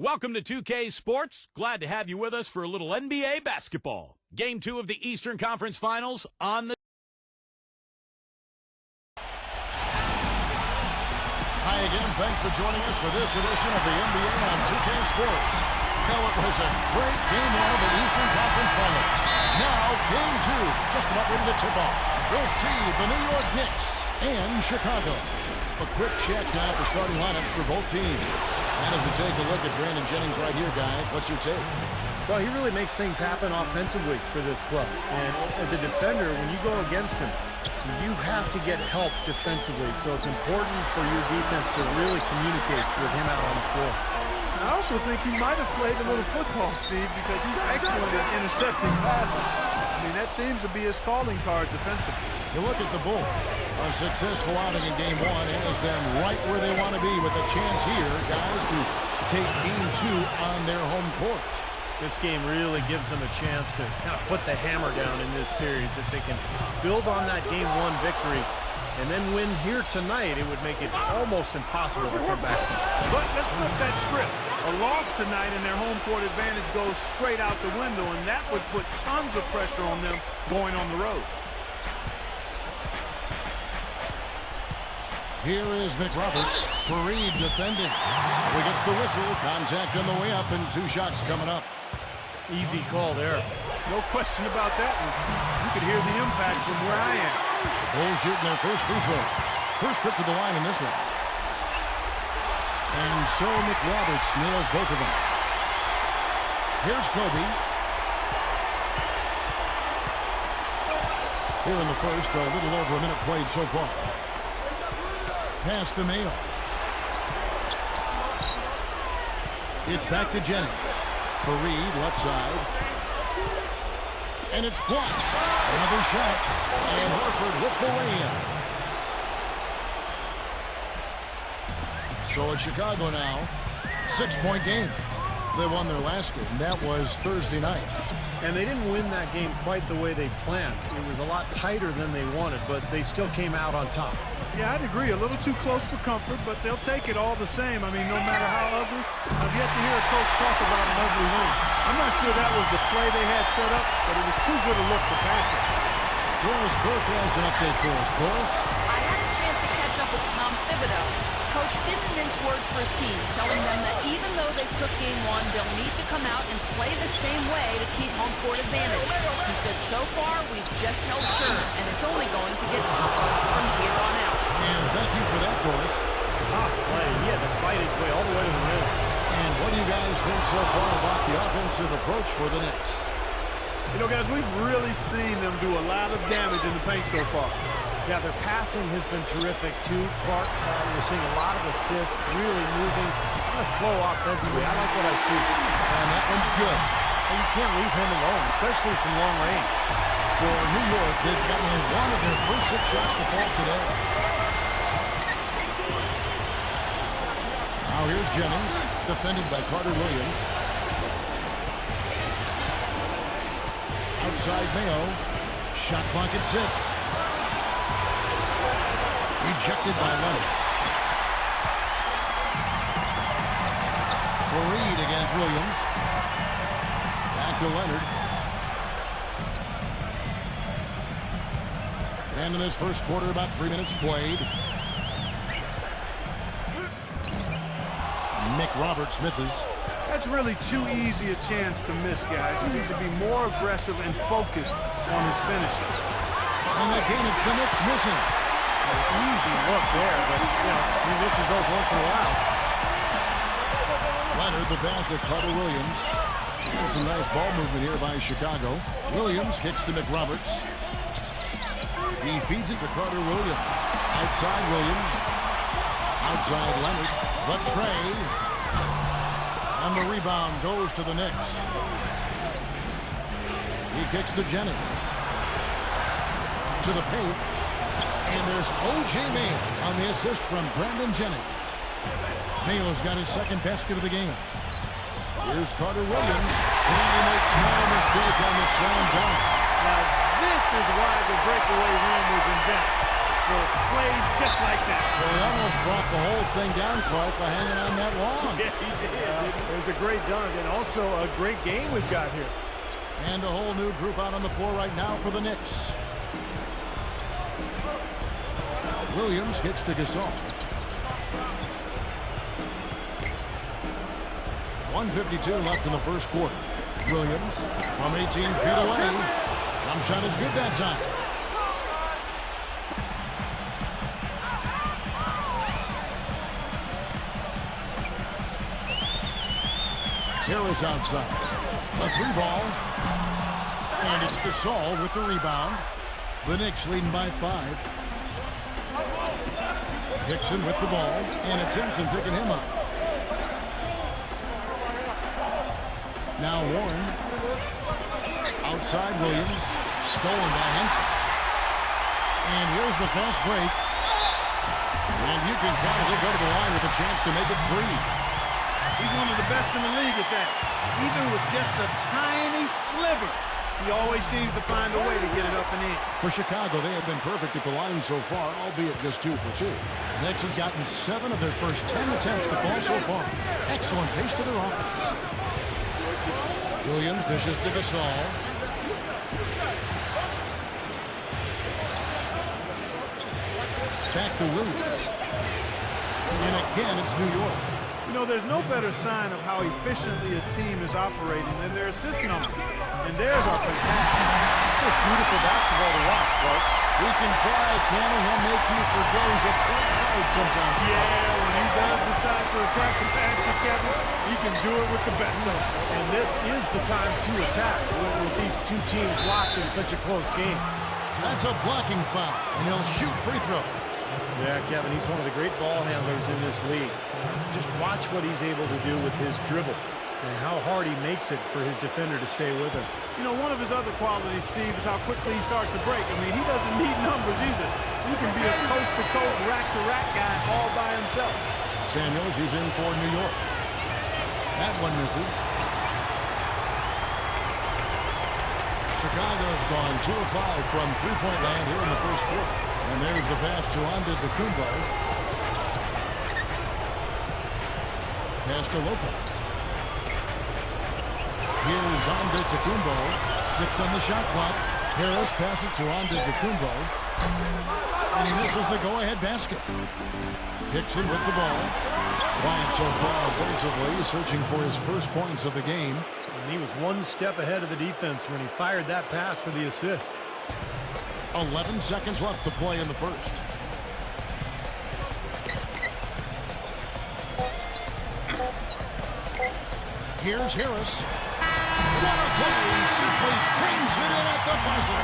Welcome to 2K Sports. Glad to have you with us for a little NBA basketball. Game 2 of the Eastern Conference Finals on the... Hi again. Thanks for joining us for this edition of the NBA on 2K Sports. Well, it was a great game 1 of the Eastern Conference Finals. Now, game 2, just about ready to tip off. We'll see the New York Knicks and Chicago. A quick check now for starting lineups for both teams. And as we take a look at Brandon Jennings right here, guys, what's your take? Well, he really makes things happen offensively for this club. And as a defender, when you go against him, you have to get help defensively. So it's important for your defense to really communicate with him out on the floor. I also think he might have played a little football, Steve, because he's excellent at intercepting passes. I mean, that seems to be his calling card defensively. You look at the Bulls. A successful outing in game 1 has them right where they want to be with a chance here, guys, to take game 2 on their home court. This game really gives them a chance to kind of put the hammer down in this series. If they can build on that game 1 victory and then win here tonight, it would make it almost impossible to come back from. But let's flip that script. A loss tonight and their home court advantage goes straight out the window, and that would put tons of pressure on them going on the road. Here is McRoberts. Faried defending. So he gets the whistle. Contact on the way up, and 2 shots coming up. Easy call there. No question about that. You could hear the impact from where I am. Bulls shooting their first free throws. First trip to the line in this one. And so McRoberts nails both of them. Here's Kobe. Here in the first, a little over a minute played so far. Pass to Mayo. It's back to Jennings. Faried, left side. And it's blocked. Another shot. And Horford with the lay-in. So it's Chicago now. 6-point game. They won their last game. That was Thursday night. And they didn't win that game quite the way they planned. It was a lot tighter than they wanted, but they still came out on top. Yeah, I'd agree. A little too close for comfort, but they'll take it all the same. I mean, no matter how ugly, I've yet to hear a coach talk about an ugly win. I'm not sure that was the play they had set up, but it was too good a look to pass it. Doris Burke has an update for us. Doris? I had a chance to catch up with Tom Thibodeau. Coach didn't mince words for his team, telling them that even though they took game 1, they'll need to come out and play the same way to keep home court advantage. He said, so far, we've just held serve, and it's only going to get tougher from here on out. And thank you for that, Doris. Tough play. He had to fight his way all the way to the rim. And what do you guys think so far about the offensive approach for the Knicks? You know, guys, we've really seen them do a lot of damage in the paint so far. Yeah, their passing has been terrific, too. Clark, we're seeing a lot of assists, really moving, kind of flow offensively. I like what I see. And that one's good. And you can't leave him alone, especially from long range. For New York, they've gotten one of their first 6 shots to fall today. Now here's Jennings, defended by Carter Williams. Outside Mayo. Shot clock at 6. Rejected by Leonard. Faried against Williams. Back to Leonard. And in this first quarter, about 3 minutes played. McRoberts misses. That's really too easy a chance to miss, guys. He needs to be more aggressive and focused on his finishes. And again, it's the Knicks missing. Easy look there, but, he misses those once in a while. Leonard, the pass to Carter Williams. And some nice ball movement here by Chicago. Williams kicks to McRoberts. He feeds it to Carter Williams. Outside Williams. Outside Leonard. The tray. And the rebound goes to the Knicks. He kicks to Jennings. To the paint. And there's O.J. Mayo on the assist from Brandon Jennings. Mayo's got his second basket of the game. Here's Carter Williams. And he makes no mistake on the slam dunk. Now, this is why the breakaway rim was invented. for plays just like that. Well, he almost brought the whole thing down, Clark, by hanging on that long. Yeah, he did. It was a great dunk and also a great game we've got here. And a whole new group out on the floor right now for the Knicks. Williams hits to Gasol. 1:52 left in the first quarter. Williams from 18 feet away. Jump shot is good that time. Harris outside. A three ball. And it's Gasol with the rebound. The Knicks leading by 5. Dixon with the ball, and it's Henson picking him up. Now Warren. Outside Williams. Stolen by Henson. And here's the fast break. And you can count it. He'll go to the line with a chance to make it 3. He's one of the best in the league at that. Even with just a tiny sliver, he always seems to find a way to get it up and in. For Chicago, they have been perfect at the line so far, albeit just 2 for 2. The Knicks have gotten 7 of their first 10 attempts to fall so far. Excellent pace to their offense. Williams dishes to Gasol. Back to Williams. And again, it's New York. You know, there's no better sign of how efficiently a team is operating than their assist number. And theirs are fantastic. It's just beautiful basketball to watch, Clark. We can try, Kenny. He'll make you forget he's a point guard sometimes. Yeah, when he does decide to attack the basket, Kevin, he can do it with the best of them. And this is the time to attack with these two teams locked in such a close game. That's a blocking foul, and he'll shoot free throws. Yeah, Kevin, he's one of the great ball handlers in this league. Just watch what he's able to do with his dribble and how hard he makes it for his defender to stay with him. You know, one of his other qualities, Steve, is how quickly he starts to break. I mean, he doesn't need numbers either. He can be a coast-to-coast, rack-to-rack guy all by himself. Samuels, he's in for New York. That one misses. Chicago's gone 2 of 5 from three-point land here in the first quarter. And there's the pass to Antetokounmpo. Pass to Lopez. Here's Antetokounmpo. 6 on the shot clock. Harris passes to Antetokounmpo. And he misses the go-ahead basket. Dixon with the ball. Bryant so far offensively, searching for his first points of the game. And he was one step ahead of the defense when he fired that pass for the assist. 11 seconds left to play in the first. Here's Harris. What a play! Simply trains it in at the buzzer.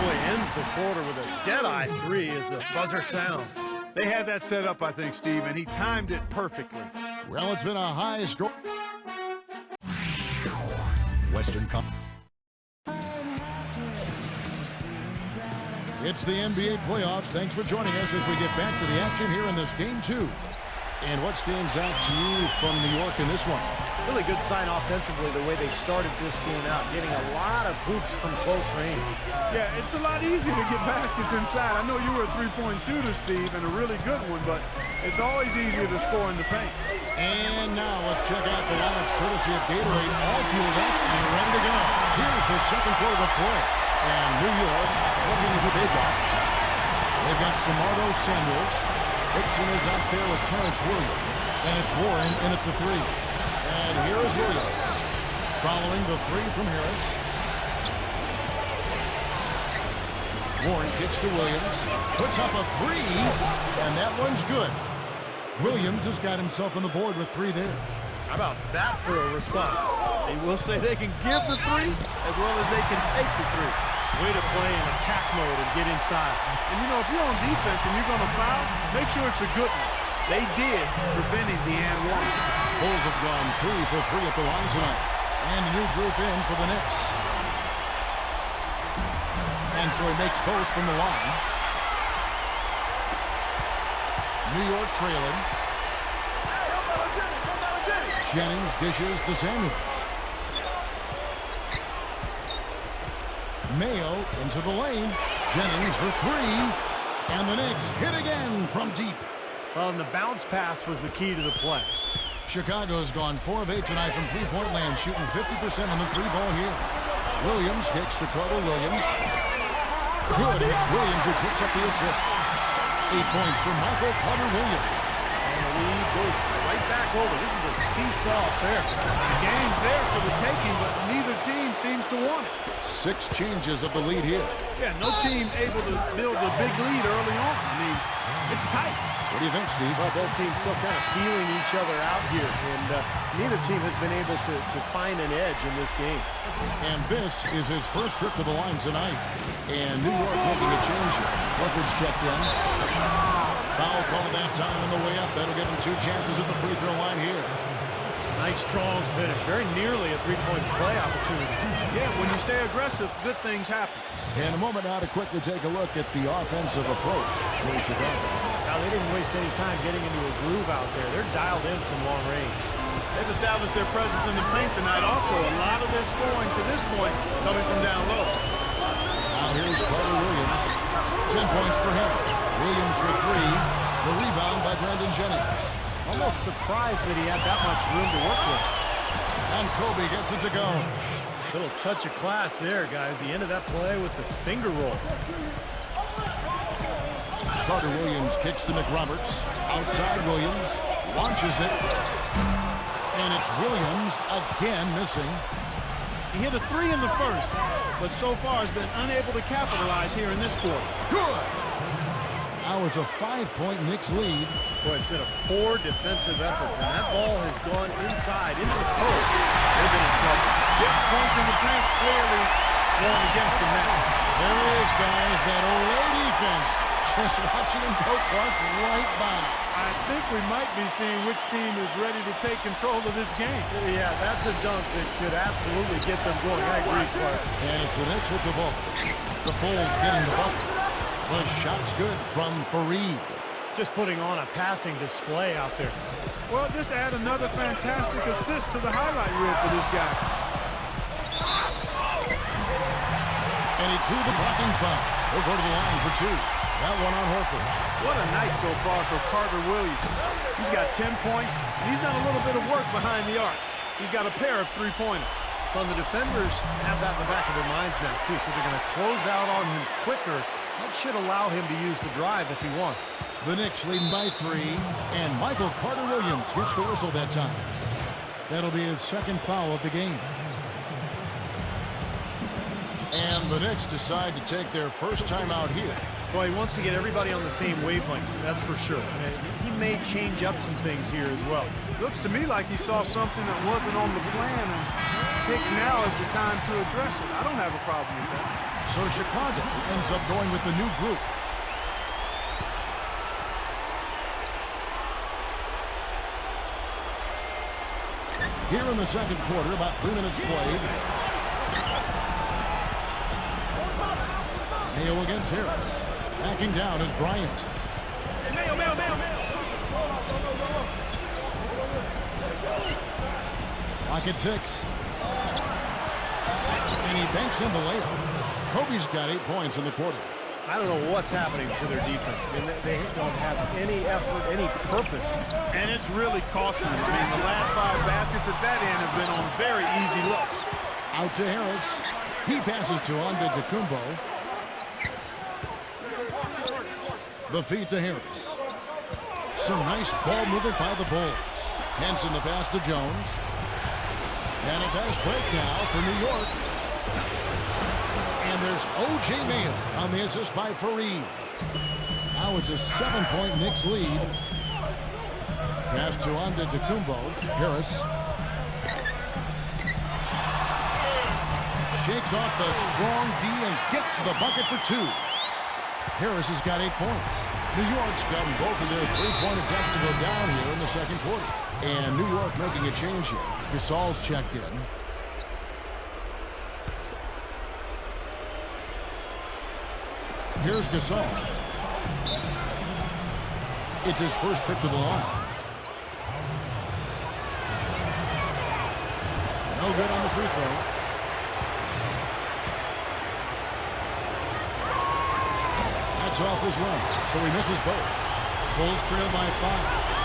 Boy, ends the quarter with a dead-eye 3 as the buzzer sounds. They had that set up, I think, Steve, and he timed it perfectly. Well, it's been a high score. Western Cup. It's the NBA playoffs. Thanks for joining us as we get back to the action here in this game 2. And what stands out to you from New York in this one? Really good sign offensively the way they started this game out, getting a lot of hoops from close range. Yeah, it's a lot easier to get baskets inside. I know you were a three-point shooter, Steve, and a really good one, but it's always easier to score in the paint. And now let's check out the lineups courtesy of Gatorade, all fueled up and ready to go. Here's the second quarter of play. And New York, looking at who they've got. They've got Samardo Samuels. Dixon is out there with Terrence Williams. And it's Warren in at the 3. And here is Williams. Following the 3 from Harris. Warren kicks to Williams. Puts up a 3. And that one's good. Williams has got himself on the board with 3 there. How about that for a response? They will say they can give the 3 as well as they can take the 3. Way to play in attack mode and get inside. And, you know, if you're on defense and you're going to foul, make sure it's a good one. They did, preventing the and one. Bulls have gone 3 for 3 at the line tonight. And a new group in for the Knicks. And so he makes both from the line. New York trailing. Jennings dishes to Samuels. Mayo into the lane. Jennings for 3. And the Knicks hit again from deep. Well, and the bounce pass was the key to the play. Chicago's gone 4 of 8 tonight from three-point land, shooting 50% on the three ball here. Williams kicks to Carter Williams. Good, and it's Williams who picks up the assist. 8 points for Michael Carter Williams. And the lead goes right back over. This is a seesaw affair. The game's there for the taking, but neither team seems to want it. 6 changes of the lead here. Yeah, no team able to build a big lead early on. I mean, it's tight. What do you think, Steve? Well, both teams still kind of feeling each other out here, and neither team has been able to find an edge in this game. And this is his first trip to the line tonight. And New York making a change here. Horford's checked in. Foul called that time on the way up. That'll give him 2 chances at the free throw line here. Nice, strong finish. Very nearly a three-point play opportunity. Yeah, when you stay aggressive, good things happen. In a moment now to quickly take a look at the offensive approach for Chicago. Now, they didn't waste any time getting into a groove out there. They're dialed in from long range. They've established their presence in the paint tonight. Also, a lot of their scoring to this point coming from down low. Now here's Carter Williams. 10 points for him. Williams for 3. The rebound by Brandon Jennings. Almost surprised that he had that much room to work with. And Kobe gets it to go. Little touch of class there, guys. The end of that play with the finger roll. Carter Williams kicks to McRoberts. Outside Williams. Launches it. And it's Williams again missing. He hit a 3 in the first, but so far has been unable to capitalize here in this quarter. Good. Now it's a 5-point Knicks lead. Boy, it's been a poor defensive effort. When that ball has gone inside, into the post, they've been in trouble. Yeah, points in the paint clearly going against them now. There is, guys, that Olay defense. Just watching him go Clark right by. I think we might be seeing which team is ready to take control of this game. Yeah, that's a dunk that could absolutely get them going. I agree, Clark. And it's the Knicks with the ball. The Bulls getting the bucket. The shot's good from Faried. Just putting on a passing display out there. Well, just add another fantastic assist to the highlight reel for this guy. And he drew the blocking foul. He'll go to the line for 2. That one on Horford. What a night so far for Carter Williams. He's got 10 points, and he's done a little bit of work behind the arc. He's got a pair of three-pointers. Well, the defenders have that in the back of their minds now, too, so they're going to close out on him quicker. That should allow him to use the drive if he wants. The Knicks leading by 3, and Michael Carter Williams gets the whistle that time. That'll be his second foul of the game. And the Knicks decide to take their first time out here. Well, he wants to get everybody on the same wavelength, that's for sure. And he may change up some things here as well. Looks to me like he saw something that wasn't on the plan, and pick now is the time to address it. I don't have a problem with that. So Chicago ends up going with the new group. Here in the second quarter, about 3 minutes played. Mayo against Harris. Backing down is Bryant. Hey, Mayo. Clock at 6. And he banks in the layup. Kobe's got 8 points in the quarter. I don't know what's happening to their defense. I mean, they don't have any effort, any purpose. And it's really costing them. I mean, the last 5 baskets at that end have been on very easy looks. Out to Harris. He passes to Antetokounmpo. The feed to Harris. Some nice ball movement by the Bulls. Henson the pass to Jones. And a fast break now for New York. And there's O.J. Mayo on the assist by Faried. Now it's a 7-point Knicks lead. Pass to Antetokounmpo. Harris. Shakes off the strong D and gets the bucket for 2. Harris has got 8 points. New York's gotten both of their three-point attempts to go down here in the second quarter. And New York making a change here. Gasol's checked in. Here's Gasol. It's his first trip to the line. No good on the free throw. cuts off his run, so he misses both. Bulls trail by 5.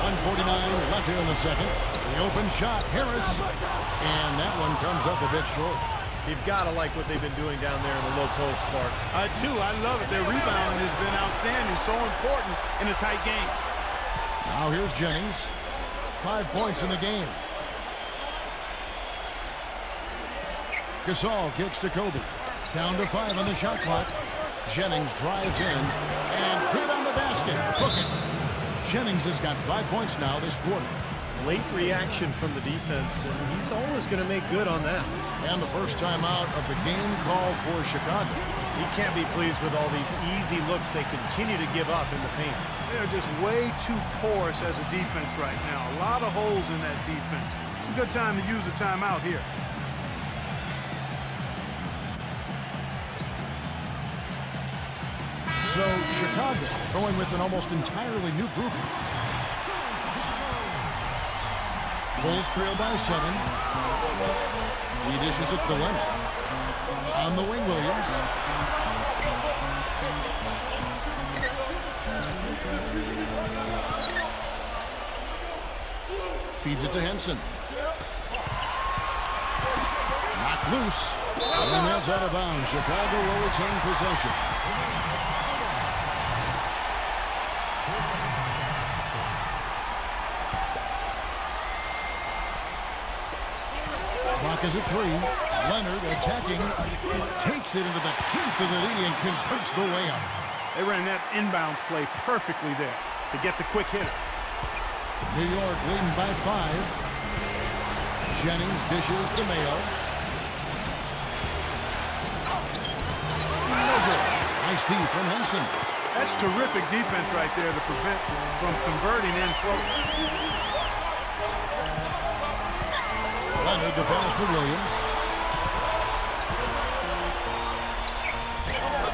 1:49 left here in the second. The open shot, Harris. And that one comes up a bit short. You've got to like what they've been doing down there in the low post, Clark. I do. I love it. Their rebounding has been outstanding. So important in a tight game. Now here's Jennings. 5 points in the game. Gasol kicks to Kobe. Down to 5 on the shot clock. Jennings drives in. And good on the basket. Hook it. Jennings has got 5 points now this quarter. Late reaction from the defense, and he's always going to make good on that. And the first time out of the game called for Chicago. He can't be pleased with all these easy looks they continue to give up in the paint. They're just way too porous as a defense right now. A lot of holes in that defense. It's a good time to use a timeout here. So Chicago going with an almost entirely new group. Bulls trail by 7. He dishes it to Leonard. On the wing, Williams. Feeds it to Henson. Knocked loose. And that's out of bounds. Chicago will retain possession. Clock is at 3. Leonard attacking. Takes it into the teeth of the D and converts the layup. They ran that inbounds play perfectly there to get the quick hitter. New York leading by 5. Jennings dishes to Mayo. No good. Nice D from Henson. That's terrific defense right there to prevent from converting in close. Leonard the pass to Williams.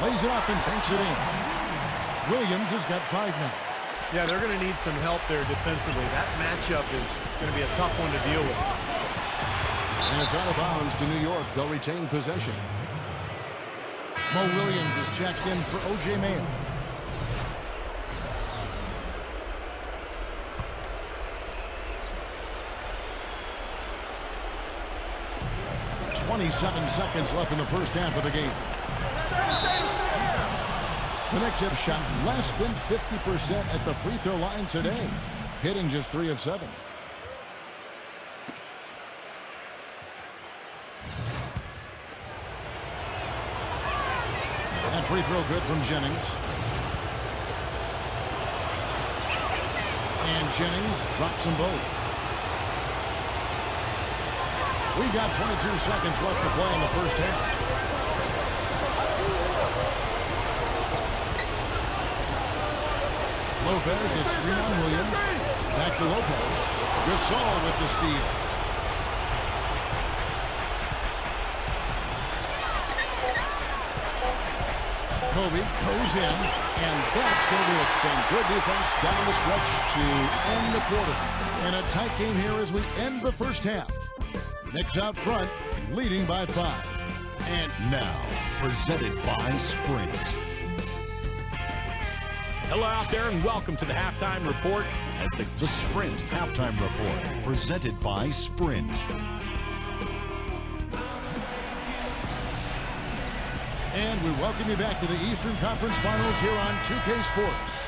Lays it up and banks it in. Williams has got 5 now. Yeah, they're going to need some help there defensively. That matchup is going to be a tough one to deal with. And it's out of bounds to New York. They'll retain possession. Mo Williams is checked in for O.J. Mayo. .27 seconds left in the first half of the game. The Knicks have shot less than 50% at the free throw line today, hitting just 3 of 7. That free throw good from Jennings. And Jennings drops them both. We've got 22 seconds left to play in the first half. Lopez is screen on Williams. Back to Lopez. Gasol with the steal. Kobe goes in, and that's going to do it. Some good defense down the stretch to end the quarter. And a tight game here as we end the first half. Knicks out front, leading by 5. And now, presented by Sprint. Hello out there and welcome to the Halftime Report as the Sprint Halftime Report, presented by Sprint. And we welcome you back to the Eastern Conference Finals here on 2K Sports.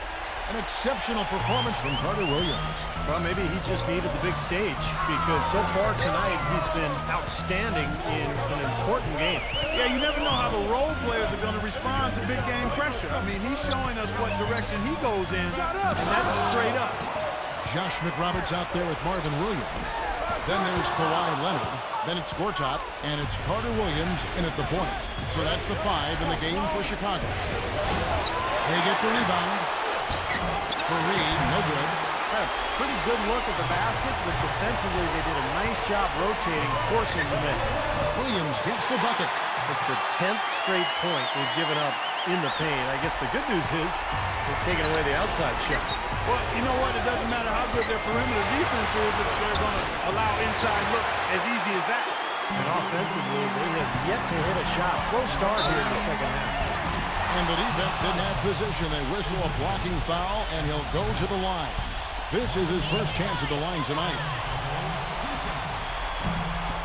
An exceptional performance from Carter Williams. Well, maybe he just needed the big stage because so far tonight he's been outstanding in an important game. Yeah, you never know how the role players are going to respond to big game pressure. I mean, he's showing us what direction he goes in, and that's straight up. Josh McRoberts out there with Marvin Williams. Then there's Kawhi Leonard. Then it's Gortat, and it's Carter Williams in at the point. So that's the 5 in the game for Chicago. They get the rebound. Faried, no good. Yeah, pretty good look at the basket, but defensively they did a nice job rotating, forcing the miss. Williams gets the bucket. It's the 10th straight point they've given up in the paint. I guess the good news is they're taking away the outside shot. Well, you know what? It doesn't matter how good their perimeter defense is if they're going to allow inside looks as easy as that. And offensively, they have yet to hit a shot. Slow start here in the second half. And the defense didn't have position. They whistle a blocking foul, and he'll go to the line. This is his first chance at the line tonight.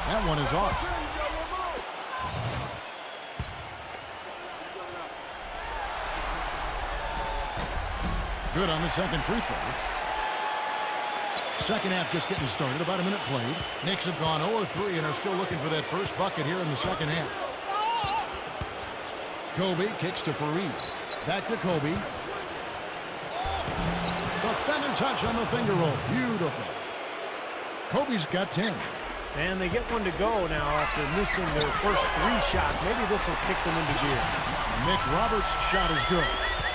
That one is off. Good on the second free throw. Second half just getting started. About a minute played. Knicks have gone 0-3 and are still looking for that first bucket here in the second half. Kobe kicks to Faried. Back to Kobe. The feather touch on the finger roll. Beautiful. Kobe's got 10. And they get one to go now after missing their first 3 shots. Maybe this will kick them into gear. McRoberts' shot is good.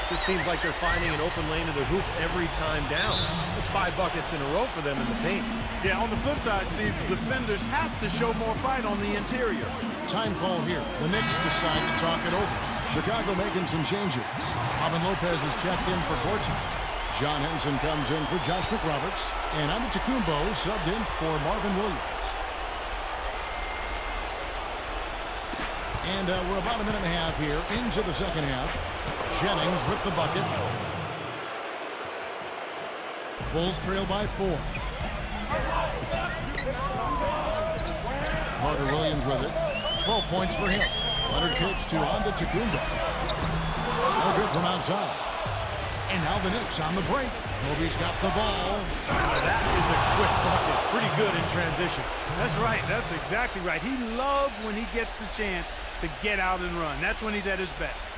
Just seems like they're finding an open lane to the hoop every time down. It's 5 buckets in a row for them in the paint. Yeah, on the flip side, Steve, the defenders have to show more fight on the interior. Time call here. The Knicks decide to talk it over. Chicago making some changes. Robin Lopez is checked in for Gortat. John Henson comes in for Josh McRoberts. And Antetokounmpo subbed in for Marvin Williams. And we're about a minute and a half here into the second half. Jennings with the bucket. Bulls trail by 4. Carter Williams with it. 12 points for him. Leonard kicks to Antetokounmpo. No good from outside. And now the Knicks on the break. Kobe's got the ball. That is a quick bucket. Pretty good in transition. That's right. That's exactly right. He loves when he gets the chance to get out and run. That's when he's at his best.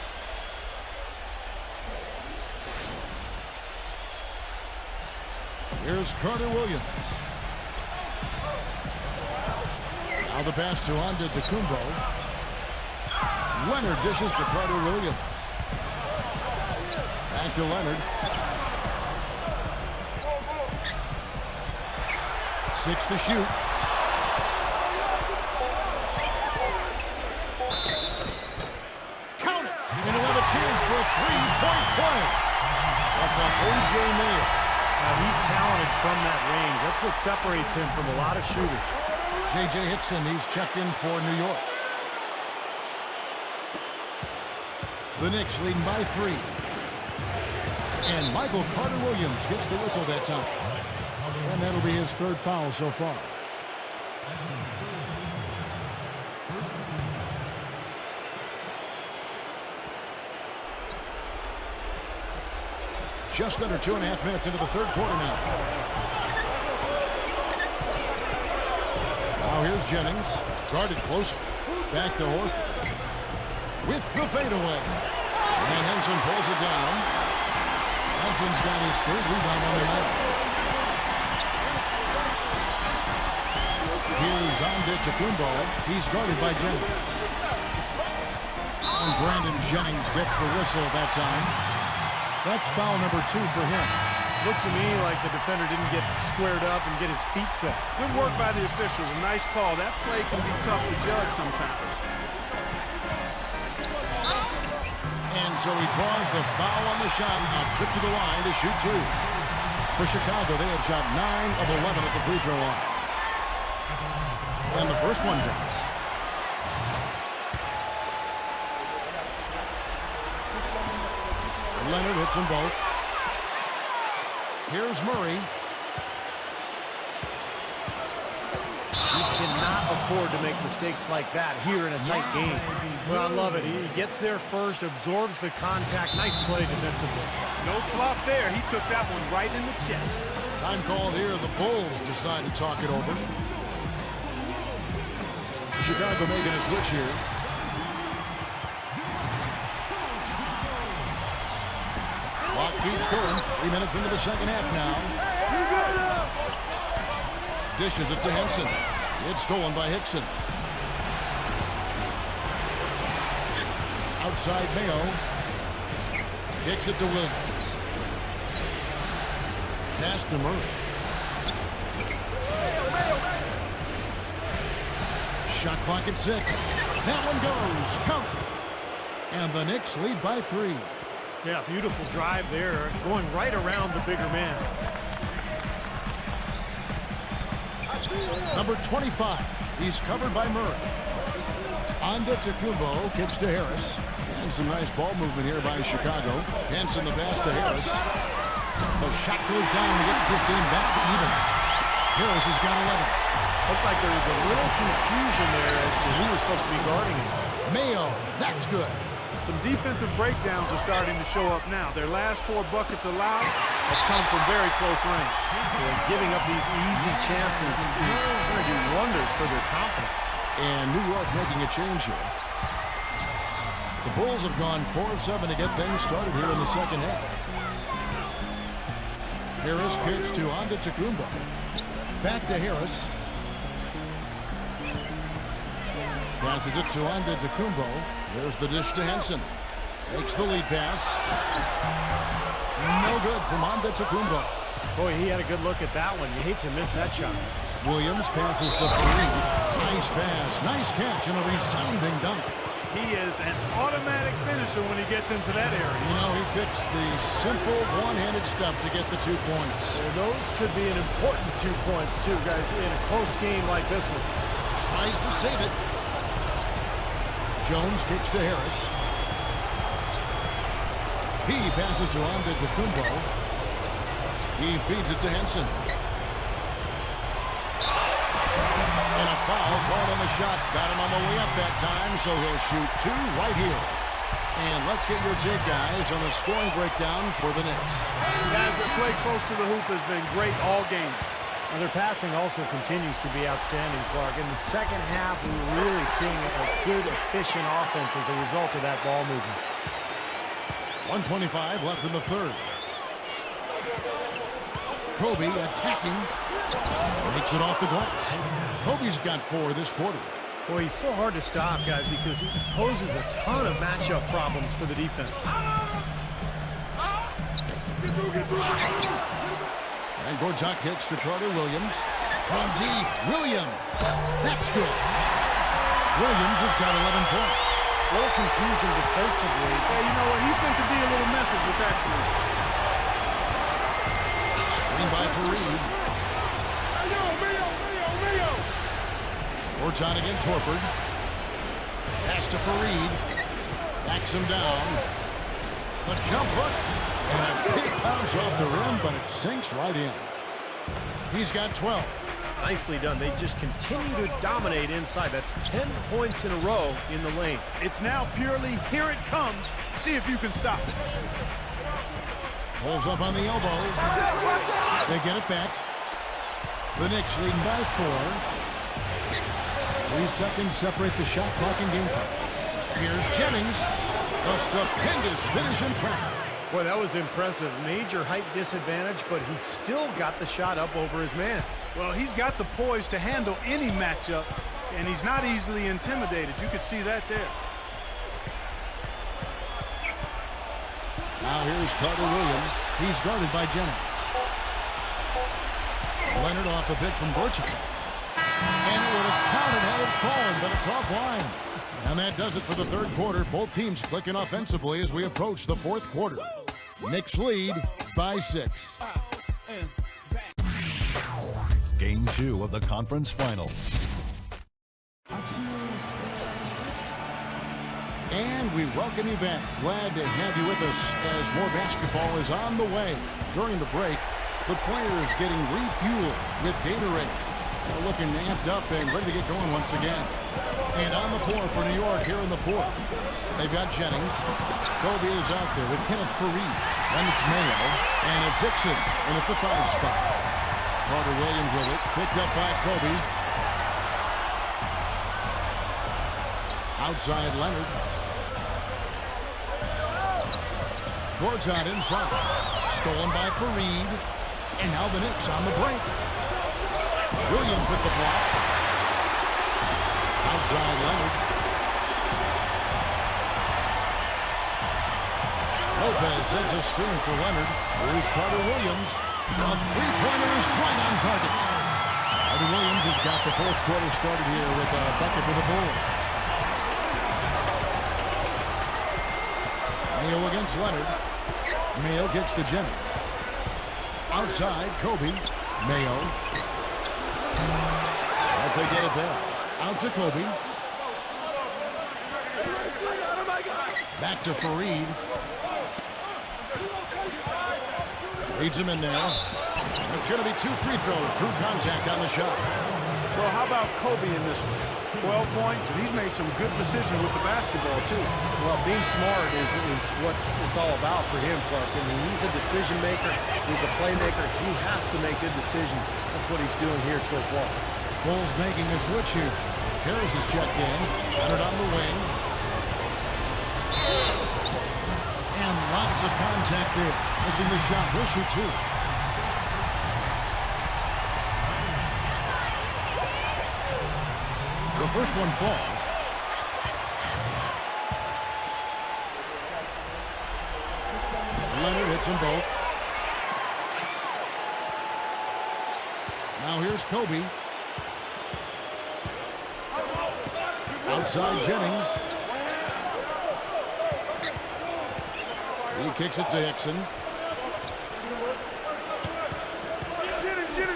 Here's Carter Williams. Now the pass to Antetokounmpo. Leonard dishes to Carter Williams. Back to Leonard. 6 to shoot. Count it. And he'll have a chance for a 3-point play. That's on O.J. Mayo. He's talented from that range. That's what separates him from a lot of shooters. J.J. Hickson, he's checked in for New York. The Knicks leading by 3. And Michael Carter Williams gets the whistle that time. And that'll be his 3rd foul so far. Just under 2.5 minutes into the 3rd quarter now. Now here's Jennings. Guarded closer. Back to Horford. With the fadeaway. And Henson pulls it down. Henson's got his 3rd rebound on the night. Here's Antetokounmpo. He's guarded by Jennings. And Brandon Jennings gets the whistle that time. That's foul number 2 for him. Looked to me like the defender didn't get squared up and get his feet set. Good work by the officials. A nice call. That play can be tough to judge sometimes. And so he draws the foul on the shot. A trip to the line to shoot 2. For Chicago, they have shot 9 of 11 at the free throw line. And the first one goes. Leonard hits them both. Here's Murray. You cannot afford to make mistakes like that here in a tight game. Well, I love it. He gets there first, absorbs the contact. Nice play defensively. No flop there. He took that one right in the chest. Time called here. The Bulls decide to talk it over. Chicago making a switch here. Clock keeps going. 3 minutes into the second half now. Dishes it to Henson. It's stolen by Hickson. Outside Mayo. Kicks it to Williams. Pass to Murray. Shot clock at 6. That one goes. Count it. And the Knicks lead by 3. Yeah, beautiful drive there, going right around the bigger man. Number 25. He's covered by Murray. Antetokounmpo kicks to Harris. And some nice ball movement here by Chicago. Hanson the pass to Harris. The shot goes down and gets this game back to even. Harris has got 11. Looked like there was a little confusion there as to who was supposed to be guarding him. Mayo, that's good. Some defensive breakdowns are starting to show up now. Their last 4 buckets allowed have come from very close range. Giving up these easy chances is going to do wonders for their confidence. And New York making a change here. The Bulls have gone 4 of 7 to get things started here in the second half. Harris kicks to Antetokounmpo. Back to Harris. Passes it to Antetokounmpo. There's the dish to Henson. Takes the lead pass. No good from Antetokounmpo. Boy, he had a good look at that one. You hate to miss that shot. Williams passes to Faried. Nice pass. Nice catch and a resounding dunk. He is an automatic finisher when he gets into that area. You know, he picks the simple one-handed stuff to get the 2 points. And those could be an important 2 points, too, guys, in a close game like this one. Tries to save it. Jones kicks to Harris. He passes to Antetokounmpo. He feeds it to Henson. And a foul called on the shot. Got him on the way up that time, so he'll shoot 2 right here. And let's get your take, guys, on the scoring breakdown for the Knicks. Guys, their play close to the hoop has been great all game. And their passing also continues to be outstanding, Clark. In the second half, we're really seeing a good, efficient offense as a result of that ball movement. 1:25 left in the third. Kobe attacking. Makes it off the glass. Kobe's got 4 this quarter. Boy, he's so hard to stop, guys, because he poses a ton of matchup problems for the defense. And Gortat kicks to Carter Williams. From deep, Williams. That's good. Williams has got 11 points. A little confusion defensively. Hey, you know what? He sent the D a little message with that three. Screen by Faried. Mayo. Gortat against Horford. Pass to Faried. Backs him down. The jump hook. And a big bounce off the rim, but it sinks right in. He's got 12. Nicely done. They just continue to dominate inside. That's 10 points in a row in the lane. It's now purely, here it comes. See if you can stop it. Pulls up on the elbow. They get it back. The Knicks leading by 4. 3 seconds separate the shot clock and game clock. Here's Jennings. A stupendous finish in traffic. Boy, that was impressive. Major height disadvantage, but he still got the shot up over his man. Well, he's got the poise to handle any matchup, and he's not easily intimidated. You can see that there. Now here's Carter Williams. He's guarded by Jennings. Leonard off the pick from Gortat. And it would have counted had it fallen, but it's offline. And that does it for the third quarter. Both teams clicking offensively as we approach the fourth quarter. Knicks lead by 6. Game 2 of the conference finals. And we welcome you back. Glad to have you with us as more basketball is on the way. During the break, the players getting refueled with Gatorade. They're looking amped up and ready to get going once again. And on the floor for New York here in the fourth. They've got Jennings. Kobe is out there with Kenneth Faried. Then it's Mayo. And it's Hickson in at the 5 spot. Carter Williams with it. Picked up by Kobe. Outside Leonard. Gortat inside. Stolen by Faried. And now the Knicks on the break. Williams with the block. Outside Leonard. Lopez sends a screen for Leonard. Here's Carter Williams. A three-pointer is right on target. Carter Williams has got the fourth quarter started here with a bucket for the Bulls. Mayo against Leonard. Mayo gets to Jennings. Outside, Kobe. Mayo. But they get it back. Out to Kobe. Back to Faried. Leads him in there. It's going to be 2 free throws. Drew contact on the shot. Well, how about Kobe in this one? 12 points, and he's made some good decisions with the basketball, too. Well, being smart is what it's all about for him, Clark. I mean, he's a decision maker. He's a playmaker. He has to make good decisions. That's what he's doing here so far. Bulls making a switch here. Harris is checked in. Leonard on the wing. And lots of contact there. Missing the shot. He'll shoot 2. The first one falls. Leonard hits them both. Now here's Kobe. Outside Jennings. He kicks it to Hickson.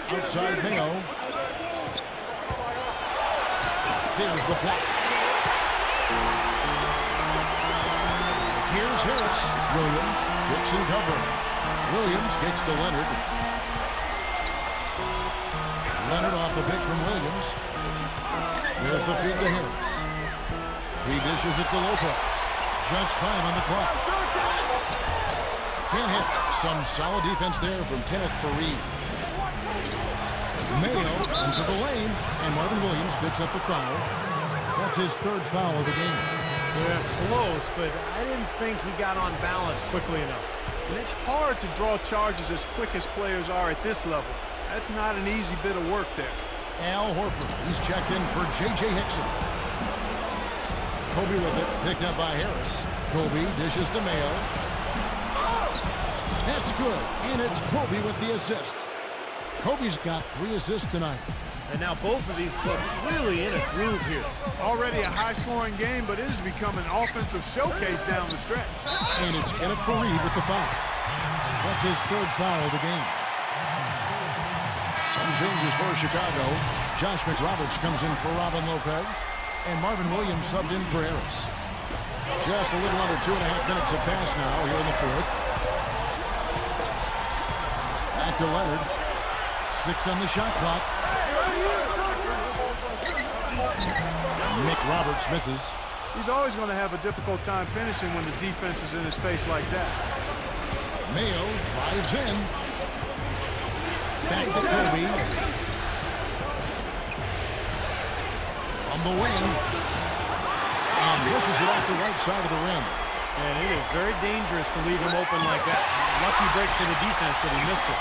Outside Mayo. There's the block. Here's Harris. Williams. Hickson covering. Williams kicks to Leonard. Leonard off the pick from Williams. There's the feed to Harris. He dishes it to Lopez. Just 5 on the clock. Can't hit. Some solid defense there from Kenneth Faried. Mayo into the lane, and Marvin Williams picks up the foul. That's his 3rd foul of the game. Yeah, close, but I didn't think he got on balance quickly enough. And it's hard to draw charges as quick as players are at this level. That's not an easy bit of work there. Al Horford, he's checked in for J.J. Hickson. Kobe with it, picked up by Harris. Kobe dishes to Mayo. That's good, and it's Kobe with the assist. Kobe's got 3 assists tonight. And now both of these clubs really in a groove here. Already a high-scoring game, but it has become an offensive showcase down the stretch. And it's Kenneth Faried with the foul. That's his 3rd foul of the game. Some changes for Chicago. Josh McRoberts comes in for Robin Lopez. And Marvin Williams subbed in for Harris. Just a little under 2.5 minutes have passed now here in the 4th. Back to Leonard. 6 on the shot clock. McRoberts misses. He's always going to have a difficult time finishing when the defense is in his face like that. Mayo drives in. Back to Kobe. On the wing. And pushes it off the right side of the rim. And it is very dangerous to leave him open like that. Lucky break for the defense that he missed it.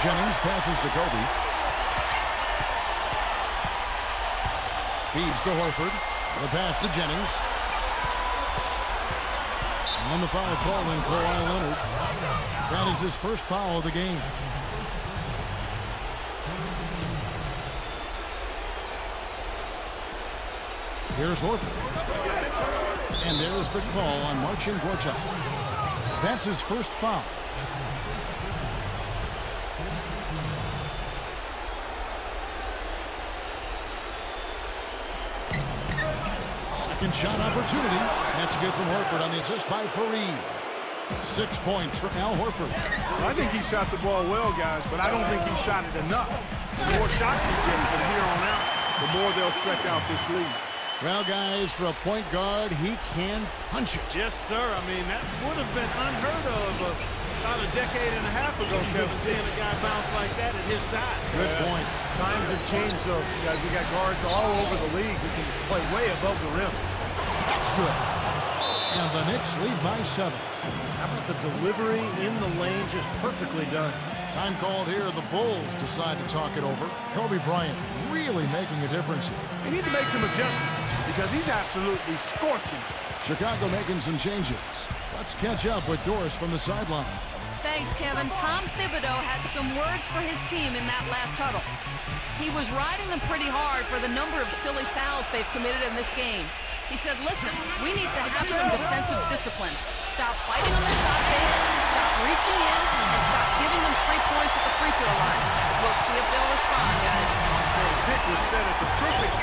Jennings passes to Kobe. Feeds to Horford. The pass to Jennings. And the foul called on Kawhi Leonard. That is his 1st foul of the game. Here's Horford. And there's the call on Marcin Gortat. That's his 1st foul. Second shot opportunity. That's good from Horford on the assist by Faried. 6 points for Al Horford. Well, I think he shot the ball well, guys, but I don't think he shot it enough. The more shots he gets from here on out, the more they'll stretch out this lead. Well, guys, for a point guard, he can punch it. Yes, sir. I mean, that would have been unheard of about a decade and a half ago, Kevin, seeing a guy bounce like that at his side. Good point. Times have changed, though, guys. We got guards all over the league who can play way above the rim. That's good. And the Knicks lead by 7. How about the delivery in the lane, just perfectly done. Time called here. The Bulls decide to talk it over. Kobe Bryant really making a difference here. They need to make some adjustments because he's absolutely scorching. Chicago making some changes. Let's catch up with Doris from the sideline. Thanks, Kevin. Tom Thibodeau had some words for his team in that last huddle. He was riding them pretty hard for the number of silly fouls they've committed in this game. He said, listen, we need to have some defensive discipline. Stop fighting on the shot base, stop reaching in, and stop giving them 3 points at the free throw line. We'll see if they'll respond, guys. The pick was set at the perfect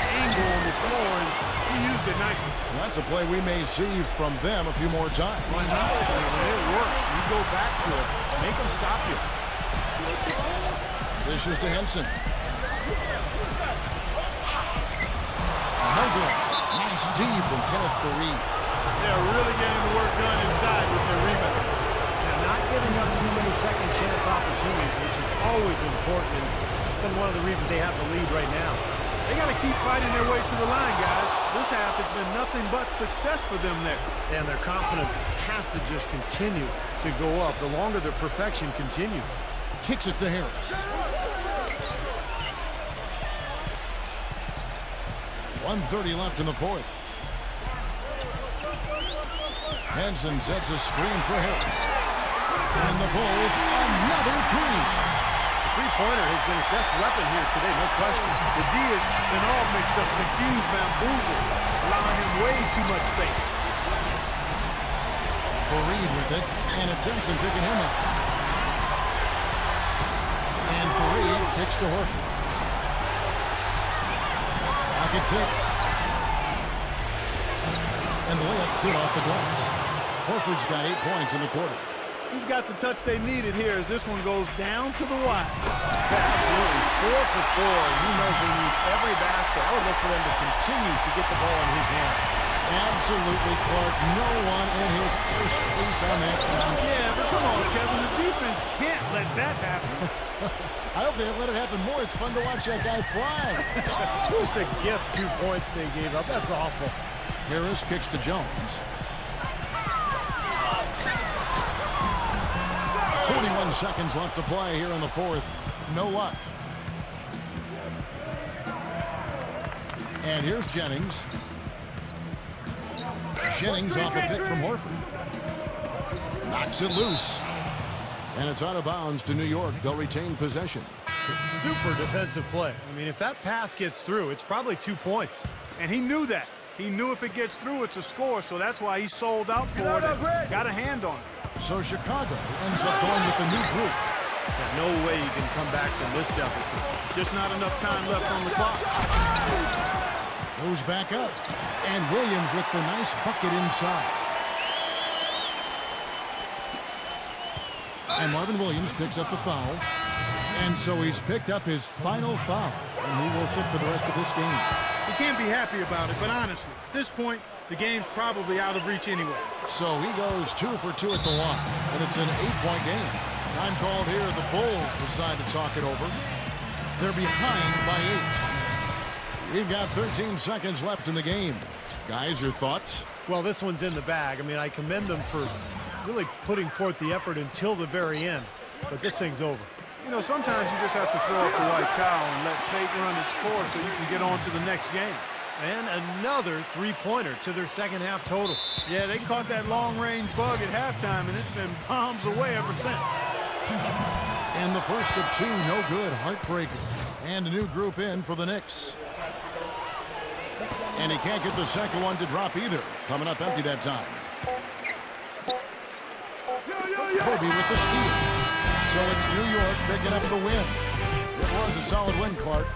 nicely. That's a play we may see from them a few more times. Why not? I mean, when it works, you go back to it. Make them stop you. Dishes to Henson. No good. Nice D from Kenneth Faried. They're really getting the work done inside with their rebound. And not giving up too many second chance opportunities, which is always important. And it's been one of the reasons they have the lead right now. They got to keep fighting their way to the line, guys. This half, it's been nothing but success for them there. And their confidence has to just continue to go up the longer their perfection continues. Kicks it to Harris. 1:30 left in the fourth. Henson sets a screen for Harris. And the Bulls, another three. The three-pointer has been his best weapon here today, no question. The D has been all mixed up, confused, bamboozled, allowing him way too much space. Faried with it, and it's Henson picking him up. And Faried kicks to Horford. Pocket six. And the layup's good off the glass. Horford's got 8 points in the quarter. He's got the touch they needed here as this one goes down to the wire. Absolutely. He's 4 for 4. He knows they need every basket. I would look for them to continue to get the ball in his hands. Absolutely, Clark. No one in his airspace on that time. Yeah, but come on, Kevin. The defense can't let that happen. I hope they let it happen more. It's fun to watch that guy fly. Just a gift, 2 points they gave up. That's awful. Harris kicks to Jones. 41 seconds left to play here in the fourth. No luck. And here's Jennings. Jennings off the pick from Horford. Knocks it loose. And it's out of bounds to New York. They'll retain possession. Super defensive play. I mean, if that pass gets through, it's probably 2 points. And he knew that. He knew if it gets through, it's a score, so that's why he sold out for it and got a hand on it. So Chicago ends up going with the new group. No way you can come back from this deficit. Just not enough time left on the clock. Goes back up. And Williams with the nice bucket inside. And Marvin Williams picks up the foul. And so he's picked up his final foul. And he will sit for the rest of this game. He can't be happy about it, but honestly, at this point, the game's probably out of reach anyway. So he goes 2 for 2 at the line. And it's an 8-point game. Time called here. The Bulls decide to talk it over. They're behind by 8. We've got 13 seconds left in the game. Guys, your thoughts? Well, this one's in the bag. I mean, I commend them for really putting forth the effort until the very end. But this thing's over. You know, sometimes you just have to throw up the white towel and let fate run its course so you can get on to the next game. And another three-pointer to their second half total. Yeah, they caught that long-range bug at halftime, and it's been bombs away ever since. And the first of 2, no good. Heartbreaker. And a new group in for the Knicks. And he can't get the second one to drop either. Coming up empty that time. Kobe with the steal. So it's New York picking up the win. It was a solid win, Clark.